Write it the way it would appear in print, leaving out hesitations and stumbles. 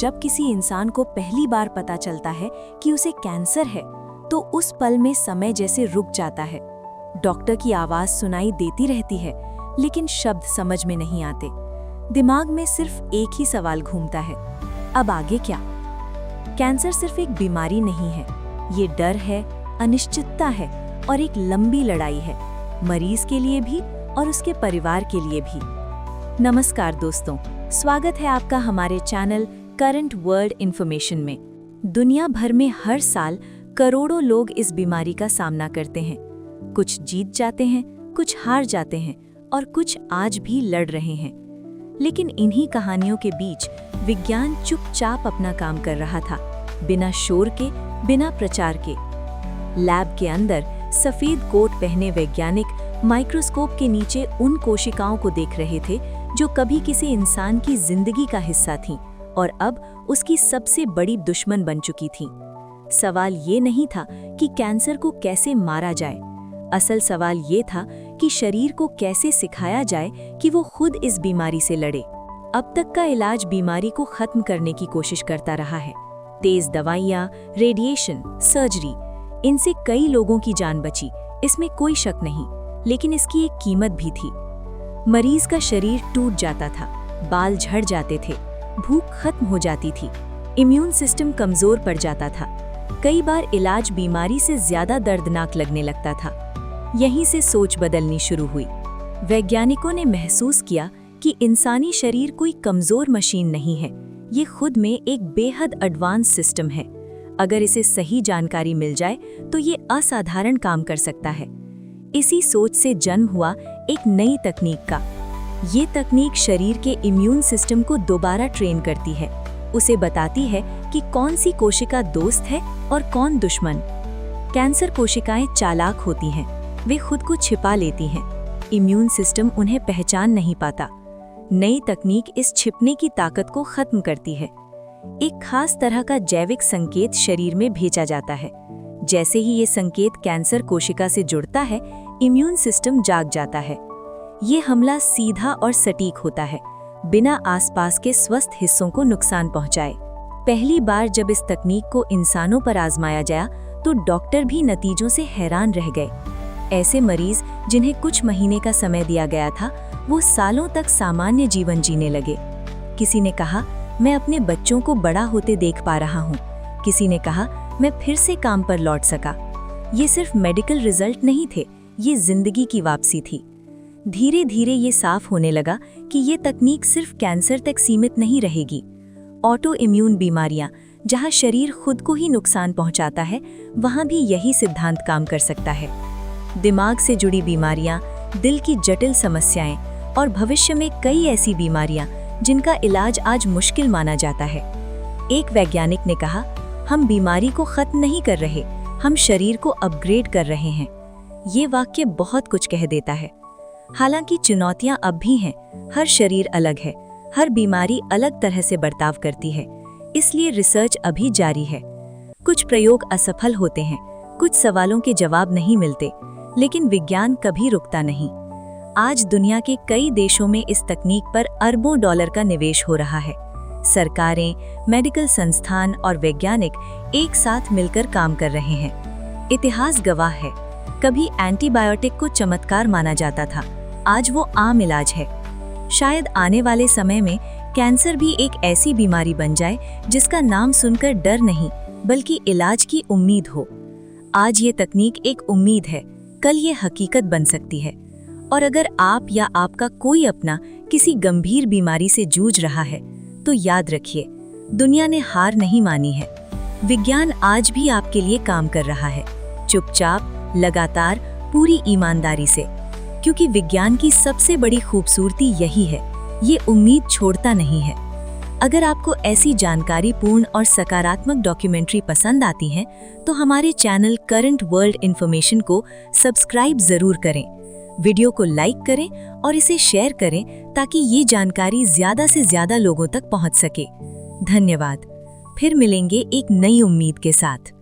जब किसी इंसान को पहली बार पता चलता है कि उसे कैंसर है, तो उस पल में समय जैसे रुक जाता है। डॉक्टर की आवाज़ सुनाई देती रहती है, लेकिन शब्द समझ में नहीं आते। दिमाग में सिर्फ एक ही सवाल घूमता है, अब आगे क्या? कैंसर सिर्फ एक बीमारी नहीं है, ये डर है, अनिश्चितता है और एक लंबी लड़ाई है, मरीज के लिए भी और उसके परिवार के लिए भी। नमस्कार दोस्तों, स्वागत है आपका हमारे चैनल करंट वर्ल्ड इन्फॉर्मेशन में। दुनिया भर में हर साल करोड़ों लोग इस बीमारी का सामना करते हैं। कुछ जीत जाते हैं, कुछ हार जाते हैं और कुछ आज भी लड़ रहे हैं। लेकिन इन्हीं कहानियों के बीच विज्ञान चुपचाप अपना काम कर रहा था, बिना शोर के, बिना प्रचार के। लैब के अंदर सफेद कोट पहने वैज्ञानिक माइक्रोस्कोप के नीचे उन कोशिकाओं को देख रहे थे जो कभी किसी इंसान की जिंदगी का हिस्सा थीं और अब उसकी सबसे बड़ी दुश्मन बन चुकी थीं। सवाल ये नहीं था कि कैंसर को कैसे मारा जाए, असल सवाल ये था कि शरीर को कैसे सिखाया जाए कि वो खुद इस बीमारी से लड़े। अब तक का इलाज बीमारी को खत्म करने की कोशिश करता रहा है। तेज दवाइयाँ, रेडिएशन, सर्जरी, इनसे कई लोगों की जान बची, इसमें कोई शक नहीं, लेकिन इसकी एक कीमत भी थी। मरीज का शरीर टूट जाता था, बाल झड़ जाते थे, भूख खत्म हो जाती थी, इम्यून सिस्टम कमजोर पड़ जाता था। कई बार इलाज बीमारी से ज्यादा दर्दनाक लगने लगता था। यहीं से सोच बदलनी शुरू हुई। वैज्ञानिकों ने महसूस किया कि इंसानी शरीर कोई कमजोर मशीन नहीं है, ये खुद में एक बेहद एडवांस सिस्टम है। अगर इसे सही जानकारी मिल जाए तो ये असाधारण काम कर सकता है। इसी सोच से जन्म हुआ एक नई तकनीक का। ये तकनीक शरीर के इम्यून सिस्टम को दोबारा ट्रेन करती है, उसे बताती है कि कौन सी कोशिका दोस्त है और कौन दुश्मन। कैंसर कोशिकाएं चालाक होती हैं, वे खुद को छिपा लेती हैं, इम्यून सिस्टम उन्हें पहचान नहीं पाता। नई तकनीक इस छिपने की ताकत को खत्म करती है। एक खास तरह का जैविक संकेत शरीर में भेजा जाता है। जैसे ही ये संकेत कैंसर कोशिका से जुड़ता है, इम्यून सिस्टम जाग जाता है। ये हमला सीधा और सटीक होता है, बिना आसपास के स्वस्थ हिस्सों को नुकसान पहुंचाए। पहली बार जब इस तकनीक को इंसानों पर आजमाया गया तो डॉक्टर भी नतीजों से हैरान रह गए। ऐसे मरीज जिन्हें कुछ महीने का समय दिया गया था, वो सालों तक सामान्य जीवन जीने लगे। किसी ने कहा, मैं अपने बच्चों को बड़ा होते देख पा रहा हूँ। किसी ने कहा, मैं फिर से काम पर लौट सका। ये सिर्फ मेडिकल रिजल्ट नहीं थे, ये जिंदगी की वापसी थी। धीरे धीरे ये साफ होने लगा कि ये तकनीक सिर्फ कैंसर तक सीमित नहीं रहेगी। ऑटो इम्यून बीमारियां, जहां शरीर खुद को ही नुकसान पहुंचाता है, वहां भी यही सिद्धांत काम कर सकता है। दिमाग से जुड़ी बीमारियां, दिल की जटिल समस्याएं और भविष्य में कई ऐसी बीमारियां जिनका इलाज आज मुश्किल माना जाता है। एक वैज्ञानिक ने कहा, हम बीमारी को खत्म नहीं कर रहे, हम शरीर को अपग्रेड कर रहे हैं। ये वाक्य बहुत कुछ कह देता है। हालांकि चुनौतियां अब भी हैं, हर शरीर अलग है, हर बीमारी अलग तरह से बर्ताव करती है, इसलिए रिसर्च अभी जारी है। कुछ प्रयोग असफल होते हैं, कुछ सवालों के जवाब नहीं मिलते, लेकिन विज्ञान कभी रुकता नहीं। आज दुनिया के कई देशों में इस तकनीक पर अरबों डॉलर का निवेश हो रहा है। सरकारें, मेडिकल संस्थान और वैज्ञानिक एक साथ मिलकर काम कर रहे हैं। इतिहास गवाह है, कभी एंटीबायोटिक को चमत्कार माना जाता था, आज वो आम इलाज है। शायद आने वाले समय में कैंसर भी एक ऐसी बीमारी बन जाए जिसका नाम सुनकर डर नहीं, बल्कि इलाज की उम्मीद हो। आज ये तकनीक एक उम्मीद है, कल ये हकीकत बन सकती है। और अगर आप या आपका कोई अपना किसी गंभीर बीमारी से जूझ रहा है, तो याद रखिए, दुनिया ने हार नहीं मानी है। विज्ञान आज भी आपके लिए काम कर रहा है, चुपचाप, लगातार, पूरी ईमानदारी से। क्योंकि विज्ञान की सबसे बड़ी खूबसूरती यही है, ये उम्मीद छोड़ता नहीं है। अगर आपको ऐसी जानकारीपूर्ण और सकारात्मक डॉक्यूमेंट्री पसंद आती हैं, तो हमारे चैनल करंट वर्ल्ड इन्फॉर्मेशन को सब्सक्राइब जरूर करें, वीडियो को लाइक करें और इसे शेयर करें ताकि ये जानकारी ज़्यादा से ज़्यादा लोगों तक पहुंच सके। धन्यवाद। फिर मिलेंगे एक नई उम्मीद के साथ।